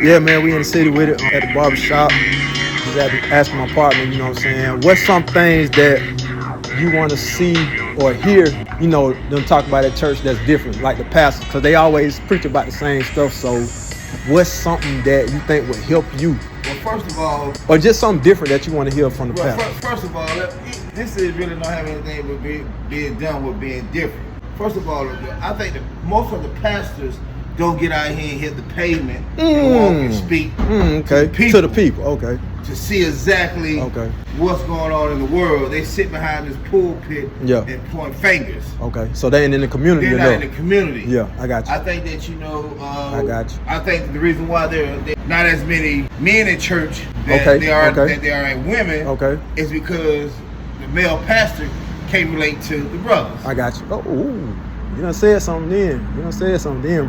Yeah, man, we in the city with it at the barbershop. Just had to ask my partner, you know what I'm saying, what's some things that you want to see or hear, you know, them talk about at church that's different, like the pastors, because they always preach about the same stuff. So what's something that you think would help you? Well, first of all, or just something different that you want to hear from the pastor? First of all, this is really not having anything but being done with being different. First of all, I think that most of the pastors don't get out here and hit the pavement and walk and speak to the people. Okay. To see exactly what's going on in the world. They sit behind this pulpit and point fingers. Okay. So they ain't in the community. They're not in the community. Yeah, I got you. I think that, you know, I got you. I think the reason why there not as many men in church that there are in women is because the male pastor can't relate to the brothers. I got you. Oh, you done said something then.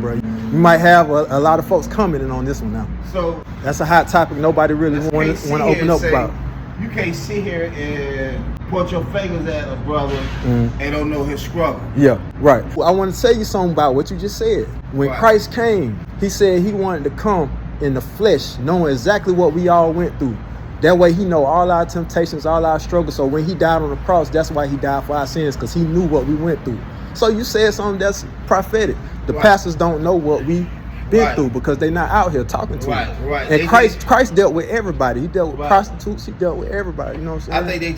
Bro. You might have a lot of folks commenting on this one now. So that's a hot topic nobody really want to open up about. You can't sit here and point your fingers at a brother and don't know his struggle. Yeah, right. Well, I want to tell you something about what you just said. When Christ came, he said he wanted to come in the flesh, knowing exactly what we all went through. That way he know all our temptations, all our struggles. So when he died on the cross, that's why he died for our sins, because he knew what we went through. So you said something that's prophetic. The pastors don't know what we been through because they're not out here talking to us. And Christ dealt with everybody. He dealt with prostitutes. He dealt with everybody. You know what I'm saying? I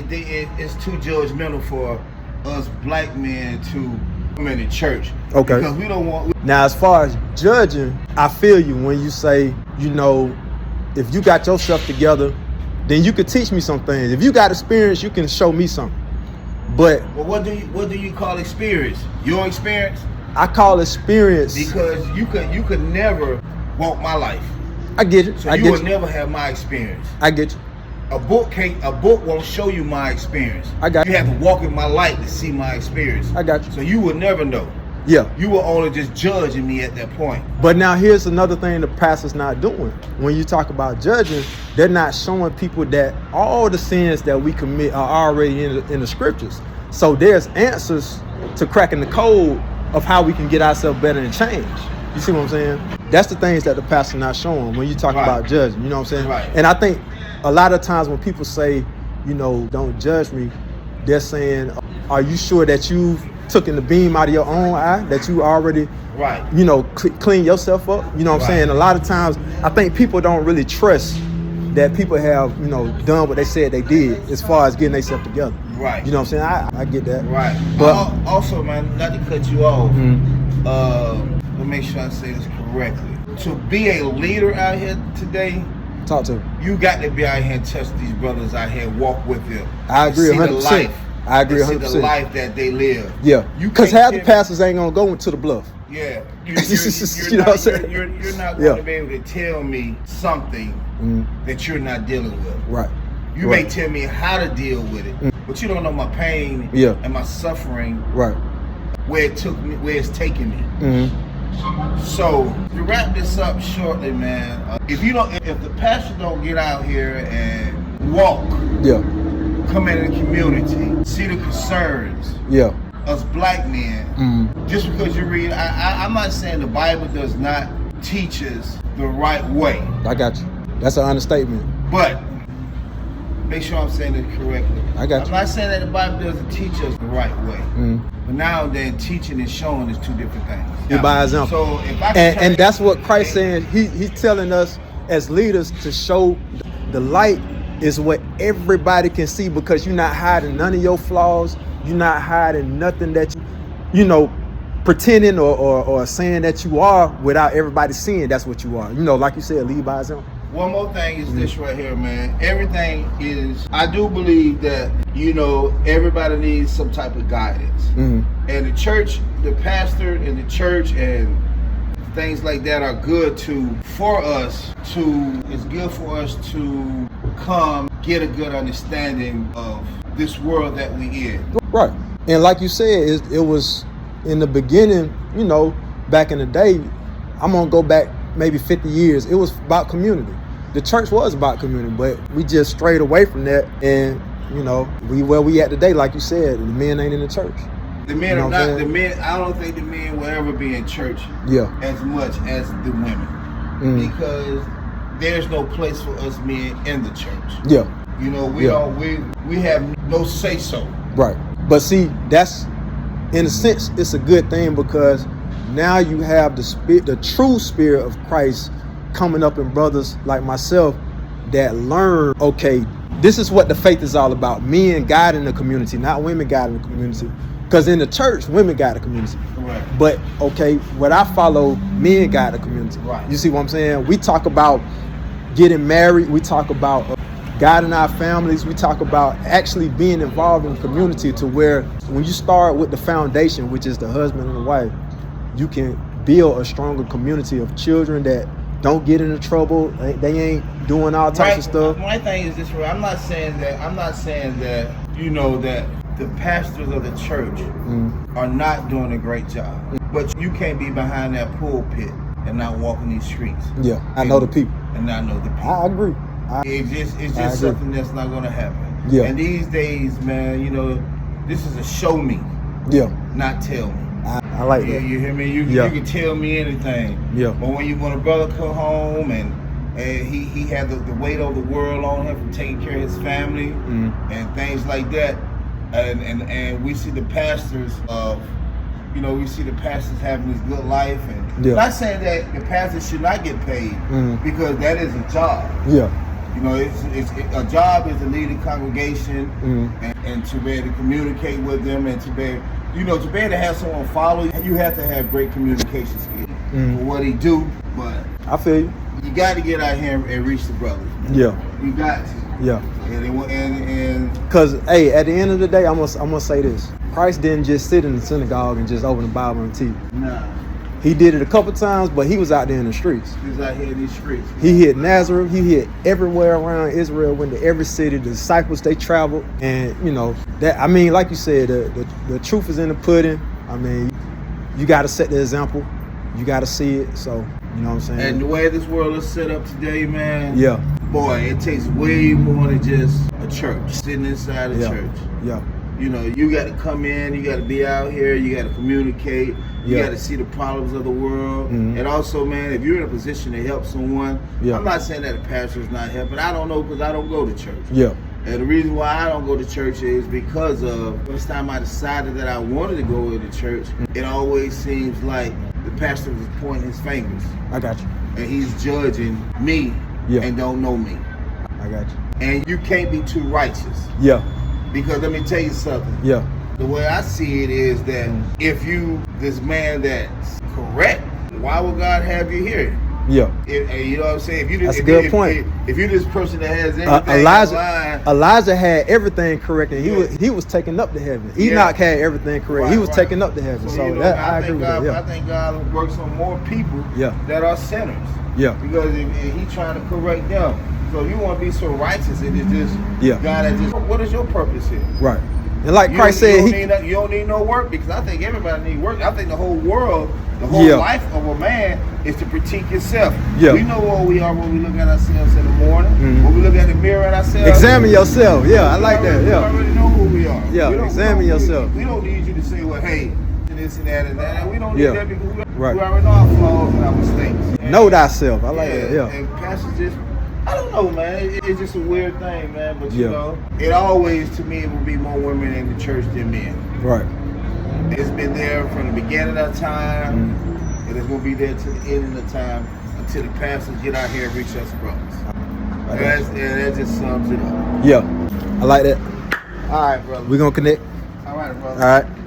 think it's too judgmental for us black men to come into church. Okay. Because we don't want. Now, as far as judging, I feel you when you say, you know, if you got yourself together, then you could teach me some things. If you got experience, you can show me something. But what do you call experience? Your experience? I call experience because you could never walk my life. I get it. So you will never have my experience. I get you. A book won't show you my experience. I got you. You have to walk in my light to see my experience. I got you. So you will never know. Yeah. You will only just judging me at that point. But now here's another thing the pastor's not doing. When you talk about judging, they're not showing people that all the sins that we commit are already in the scriptures. So there's answers to cracking the code of how we can get ourselves better and change. You see what I'm saying? That's the things that the pastor's not showing when you talk about judging. You know what I'm saying? Right. And I think a lot of times when people say, you know, don't judge me, they're saying, are you sure that you've taken the beam out of your own eye, that you already, you know, clean yourself up? You know what I'm saying? A lot of times, I think people don't really trust that people have, you know, done what they said they did as far as getting themselves together. Right. You know what I'm saying? I get that. Right. But also, man, not to cut you off, let me make sure I say this correctly. To be a leader out here today, talk to me. You got to be out here and touch these brothers out here and walk with them. I agree 100%. I agree 100%. See the life that they live. Yeah. Because half the pastors ain't gonna go into the bluff. Yeah. You know what I'm saying? You're not going to be able to tell me something that you're not dealing with. Right. You may tell me how to deal with it, but you don't know my pain and my suffering. Right. Where it took me, where it's taking me. So to wrap this up shortly, man, if the pastor don't get out here and walk, come into the community, see the concerns, us black men, just because you read, I'm not saying the Bible does not teach us the right way. I got you. That's an understatement. But make sure I'm saying it correctly. I got you. I'm not saying that the Bible doesn't teach us the right way. But now then, teaching and showing is two different things. Yeah, by example. So if I and that's what Christ saying. He's telling us as leaders to show the light is what everybody can see, because you're not hiding none of your flaws. You're not hiding nothing that you know, pretending or saying that you are without everybody seeing that's what you are. You know, like you said, lead by example. One more thing is this right here, man. Everything is, I do believe that, you know, everybody needs some type of guidance. And the church, the pastor and the church and things like that are good it's good for us to come get a good understanding of this world that we in. Right. And like you said, it was in the beginning, you know, back in the day, I'm going to go back maybe 50 years. It was about community. The church was about community, but we just strayed away from that. And, you know, where we at today, like you said, the men ain't in the church. The men are not, the men, I don't think the men will ever be in church as much as the women. because there's no place for us men in the church. Yeah. You know, we have no say so. Right. But see, that's, in a sense, it's a good thing, because now you have the true spirit of Christ coming up in brothers like myself that learn, okay, this is what the faith is all about. Men guiding the community, not women guiding the community. Because in the church, women guide the community. Right. But, okay, what I follow, men guide the community. Right. You see what I'm saying? We talk about getting married. We talk about guiding our families. We talk about actually being involved in the community, to where when you start with the foundation, which is the husband and the wife, you can build a stronger community of children that don't get into trouble. They ain't doing all types of stuff. My thing is this: I'm not saying that you know that the pastors of the church are not doing a great job, but you can't be behind that pulpit and not walking these streets. Yeah, I know the people, and I know the people. I agree. It's just something that's not going to happen. Yeah. And these days, man, you know, this is a show me. Yeah. Not tell me. I like that. You hear me? You can tell me anything. Yeah. But when a brother come home and he had the weight of the world on him from taking care of his family and things like that, and we see the pastors we see the pastors having this good life, and not saying that the pastors should not get paid, because that is a job. Yeah. You know, it's a job is to lead a congregation and to be able to communicate with them, and to be able to have someone follow you. You have to have great communication skills for what he do. But I feel you. You got to get out here and reach the brothers. Yeah. You got to. Yeah. And because at the end of the day, I'm gonna say this: Christ didn't just sit in the synagogue and just open the Bible and teach. Nah. He did it a couple times, but he was out there in the streets. He was out here in these streets. He hit Nazareth. He hit everywhere around Israel. Went to every city. The disciples, they traveled, and that. I mean, like you said, the truth is in the pudding. I mean, you got to set the example. You got to see it. So you know what I'm saying. And the way this world is set up today, man. Yeah. Boy, it takes way more than just a church. Sitting inside a church. Yeah. You know, you got to come in, you got to be out here, you got to communicate, you got to see the problems of the world. And also, man, if you're in a position to help someone, I'm not saying that a pastor is not helping. I don't know, because I don't go to church. Yeah. And the reason why I don't go to church is because of this time I decided that I wanted to go to church, it always seems like the pastor was pointing his fingers. I got you. And he's judging me and don't know me. I got you. And you can't be too righteous. Yeah. Because let me tell you something. Yeah. The way I see it is that if this man that's correct, why would God have you here? Yeah. You know what I'm saying? That's a good point. If you're this person that has everything Elijah had everything correct, and he was taken up to heaven. Enoch had everything correct. He was taken up to heaven. So I agree with that. I think God works on more people that are sinners. Yeah. Because He's trying to correct them. So you want to be so righteous, and it's just God has just. What is your purpose here? Right. And like Christ said, you don't need no work, because I think everybody needs work. I think the whole world, the whole life of a man is to critique yourself. Yeah. We know what we are when we look at ourselves in the morning. When we look at the mirror at ourselves. Examine yourself. Yeah, I like that. Yeah. We already know who we are. Yeah. Examine yourself. We don't need you to say, well, hey, this and that and that. We don't need that, because we right. already know our flaws and our mistakes. And, know thyself. I like that. Yeah. And pastors just, I don't know, man. It's just a weird thing, man. But you know, it always, to me, it will be more women in the church than men. Right. It's been there from the beginning of time, and it's gonna be there to the end of the time, until the pastors get out here and reach us brothers. That just sums it up. Yeah, I like that. All right, brother. We're gonna connect. All right, brother. All right.